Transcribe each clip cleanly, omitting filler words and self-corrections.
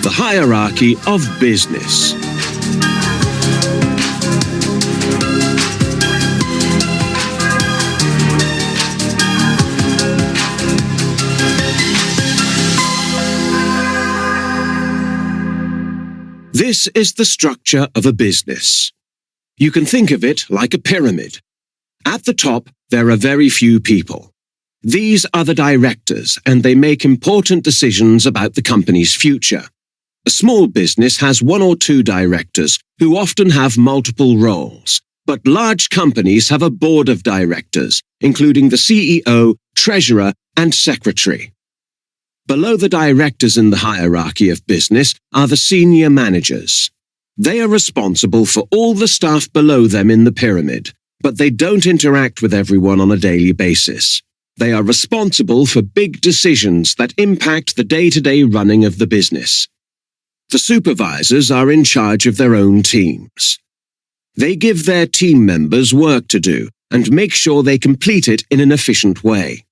the hierarchy of business. This is the structure of a business. You can think of it like a pyramid. At the top, there are very few people. These are the directors, and they make important decisions about the company's future. A small business has one or two directors who often have multiple roles, but large companies have a board of directors, including the CEO, treasurer, and secretary. Below the directors in the hierarchy of business are the senior managers. They are responsible for all the staff below them in the pyramid, but they don't interact with everyone on a daily basis. They are responsible for big decisions that impact the day-to-day running of the business. The supervisors are in charge of their own teams. They give their team members work to do and make sure they complete it in an efficient way.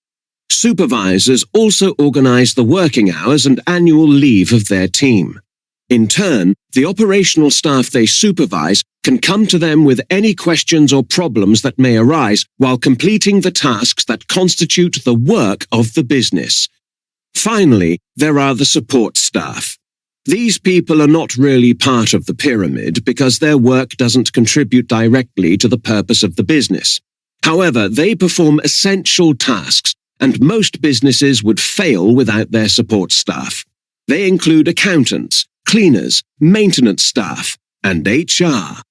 Supervisors also organize the working hours and annual leave of their team. In turn, the operational staff they supervise can come to them with any questions or problems that may arise while completing the tasks that constitute the work of the business. Finally, there are the support staff. These people are not really part of the pyramid because their work doesn't contribute directly to the purpose of the business. However, they perform essential tasks, and most businesses would fail without their support staff. They include accountants, cleaners, maintenance staff, and HR.